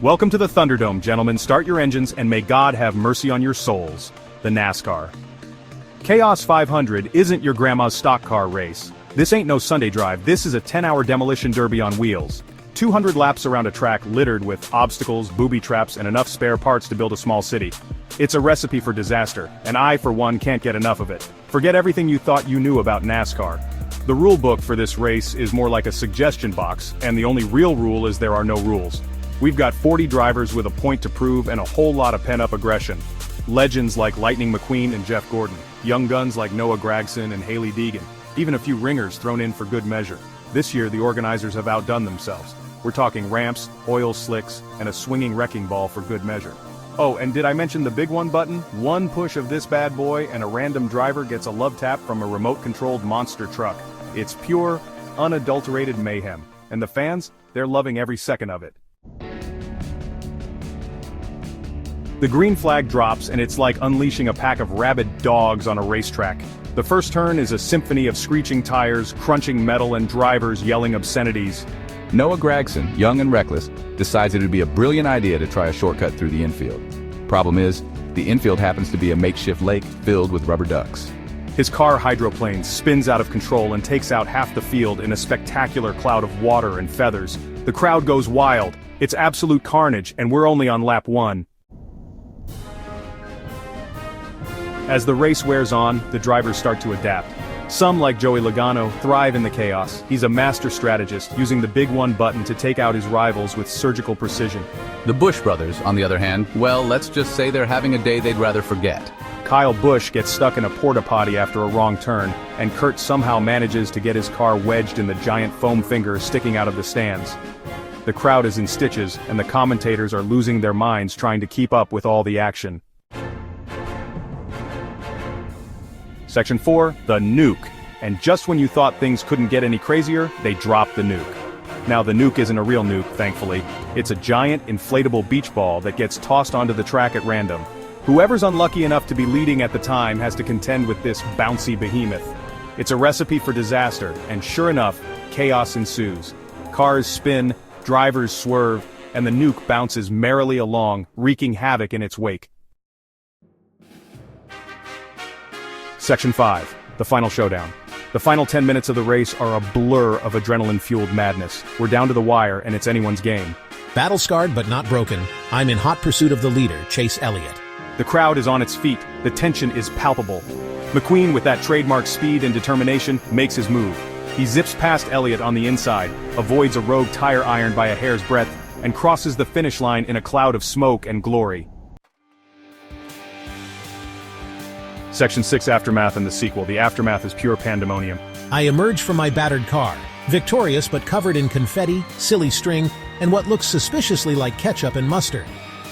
Welcome to the Thunderdome, gentlemen. Start your engines and may God have mercy on your souls. The NASCAR. Chaos 500 isn't your grandma's stock car race. This ain't no Sunday drive, this is a 10-hour demolition derby on wheels. 200 laps around a track littered with obstacles, booby traps, and enough spare parts to build a small city. It's a recipe for disaster, and I, for one, can't get enough of it. Forget everything you thought you knew about NASCAR. The rule book for this race is more like a suggestion box, and the only real rule is there are no rules. We've got 40 drivers with a point to prove and a whole lot of pent-up aggression. Legends like Lightning McQueen and Jeff Gordon, young guns like Noah Gragson and Hailie Deegan, even a few ringers thrown in for good measure. This year the organizers have outdone themselves. We're talking ramps, oil slicks, and a swinging wrecking ball for good measure. Oh, and did I mention the big one button? One push of this bad boy and a random driver gets a love tap from a remote-controlled monster truck. It's pure, unadulterated mayhem. And the fans? They're loving every second of it. The green flag drops and it's like unleashing a pack of rabid dogs on a racetrack. The first turn is a symphony of screeching tires, crunching metal, and drivers yelling obscenities. Noah Gragson, young and reckless, decides it would be a brilliant idea to try a shortcut through the infield. Problem is, the infield happens to be a makeshift lake filled with rubber ducks. His car hydroplane spins out of control and takes out half the field in a spectacular cloud of water and feathers. The crowd goes wild. It's absolute carnage, and we're only on lap 1. As the race wears on, the drivers start to adapt. Some, like Joey Logano, thrive in the chaos. He's a master strategist, using the big one button to take out his rivals with surgical precision. The Busch brothers, on the other hand, well, let's just say they're having a day they'd rather forget. Kyle Busch gets stuck in a porta potty after a wrong turn, and Kurt somehow manages to get his car wedged in the giant foam finger sticking out of the stands. The crowd is in stitches, and the commentators are losing their minds trying to keep up with all the action. Section 4, the nuke. And just when you thought things couldn't get any crazier, they drop the nuke. Now the nuke isn't a real nuke, thankfully. It's a giant, inflatable beach ball that gets tossed onto the track at random. Whoever's unlucky enough to be leading at the time has to contend with this bouncy behemoth. It's a recipe for disaster, and sure enough, chaos ensues. Cars spin, drivers swerve, and the nuke bounces merrily along, wreaking havoc in its wake. Section 5, the final showdown. The final 10 minutes of the race are a blur of adrenaline-fueled madness. We're down to the wire, and it's anyone's game. Battle-scarred but not broken, I'm in hot pursuit of the leader, Chase Elliott. The crowd is on its feet, the tension is palpable. McQueen, with that trademark speed and determination, makes his move. He zips past Elliott on the inside, avoids a rogue tire iron by a hair's breadth, and crosses the finish line in a cloud of smoke and glory. Section 6, Aftermath, and the sequel. The aftermath is pure pandemonium. I emerge from my battered car, victorious but covered in confetti, silly string, and what looks suspiciously like ketchup and mustard.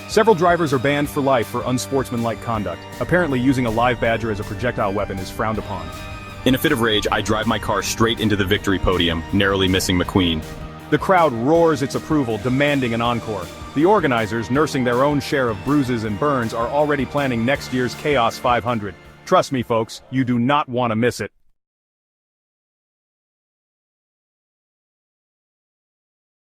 Several drivers are banned for life for unsportsmanlike conduct. Apparently using a live badger as a projectile weapon is frowned upon. In a fit of rage, I drive my car straight into the victory podium, narrowly missing McQueen. The crowd roars its approval, demanding an encore. The organizers, nursing their own share of bruises and burns, are already planning next year's Chaos 500. Trust me, folks, you do not want to miss it.